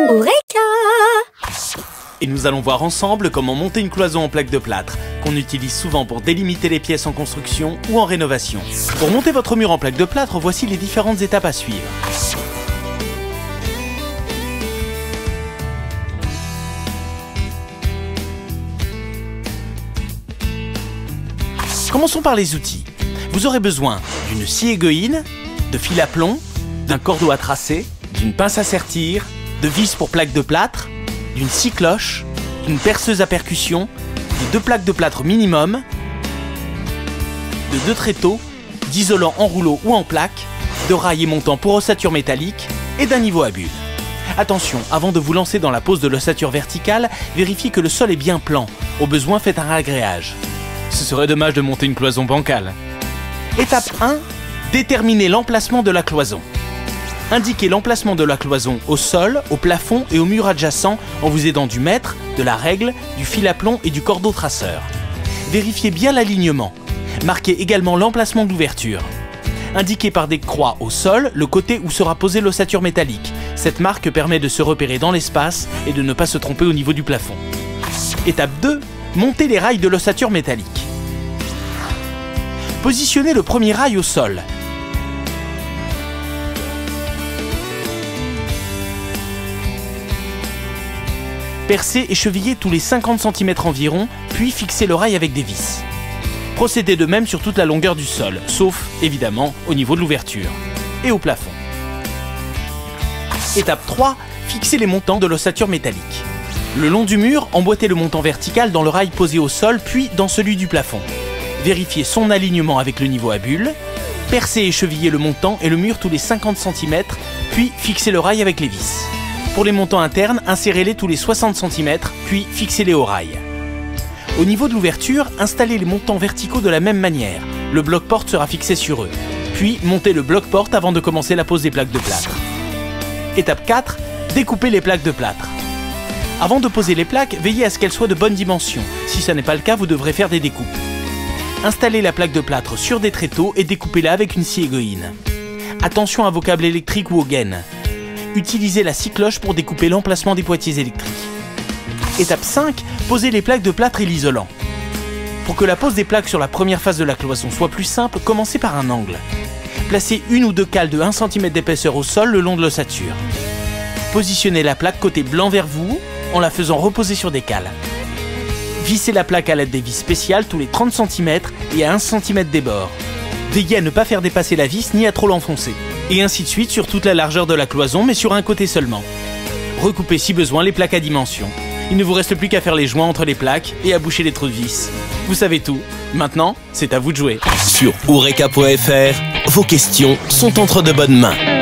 Eureka! Et nous allons voir ensemble comment monter une cloison en plaque de plâtre, qu'on utilise souvent pour délimiter les pièces en construction ou en rénovation. Pour monter votre mur en plaque de plâtre, voici les différentes étapes à suivre. Commençons par les outils. Vous aurez besoin d'une scie aiguille, de fil à plomb, d'un cordeau à tracer, d'une pince à sertir, de vis pour plaque de plâtre, d'une scie cloche, d'une perceuse à percussion, de 2 plaques de plâtre minimum, de 2 tréteaux, d'isolant en rouleau ou en plaque, de rails et montants pour ossature métallique et d'un niveau à bulles. Attention, avant de vous lancer dans la pose de l'ossature verticale, vérifiez que le sol est bien plan. Au besoin, faites un ragréage. Ce serait dommage de monter une cloison bancale. Étape 1. Déterminez l'emplacement de la cloison. Indiquez l'emplacement de la cloison au sol, au plafond et au mur adjacent en vous aidant du mètre, de la règle, du fil à plomb et du cordeau traceur. Vérifiez bien l'alignement. Marquez également l'emplacement de l'ouverture. Indiquez par des croix au sol le côté où sera posée l'ossature métallique. Cette marque permet de se repérer dans l'espace et de ne pas se tromper au niveau du plafond. Étape 2. Montez les rails de l'ossature métallique. Positionnez le premier rail au sol. Percez et chevillez tous les 50 cm environ, puis fixez le rail avec des vis. Procédez de même sur toute la longueur du sol, sauf, évidemment, au niveau de l'ouverture et au plafond. Étape 3. Fixez les montants de l'ossature métallique. Le long du mur, emboîtez le montant vertical dans le rail posé au sol, puis dans celui du plafond. Vérifiez son alignement avec le niveau à bulles. Percez et chevillez le montant et le mur tous les 50 cm, puis fixez le rail avec les vis. Pour les montants internes, insérez-les tous les 60 cm, puis fixez-les au rail. Au niveau de l'ouverture, installez les montants verticaux de la même manière. Le bloc-porte sera fixé sur eux. Puis montez le bloc-porte avant de commencer la pose des plaques de plâtre. Étape 4. Découpez les plaques de plâtre. Avant de poser les plaques, veillez à ce qu'elles soient de bonne dimension. Si ce n'est pas le cas, vous devrez faire des découpes. Installez la plaque de plâtre sur des tréteaux et découpez-la avec une scie aiguille. Attention à vos câbles électriques ou aux gaines. Utilisez la scie cloche pour découper l'emplacement des boîtiers électriques. Étape 5. Posez les plaques de plâtre et l'isolant. Pour que la pose des plaques sur la première face de la cloison soit plus simple, commencez par un angle. Placez 1 ou 2 cales de 1 cm d'épaisseur au sol le long de l'ossature. Positionnez la plaque côté blanc vers vous en la faisant reposer sur des cales. Vissez la plaque à l'aide des vis spéciales tous les 30 cm et à 1 cm des bords. Veillez à ne pas faire dépasser la vis ni à trop l'enfoncer. Et ainsi de suite sur toute la largeur de la cloison, mais sur un côté seulement. Recoupez si besoin les plaques à dimension. Il ne vous reste plus qu'à faire les joints entre les plaques et à boucher les trous de vis. Vous savez tout. Maintenant, c'est à vous de jouer. Sur Eureka.fr, vos questions sont entre de bonnes mains.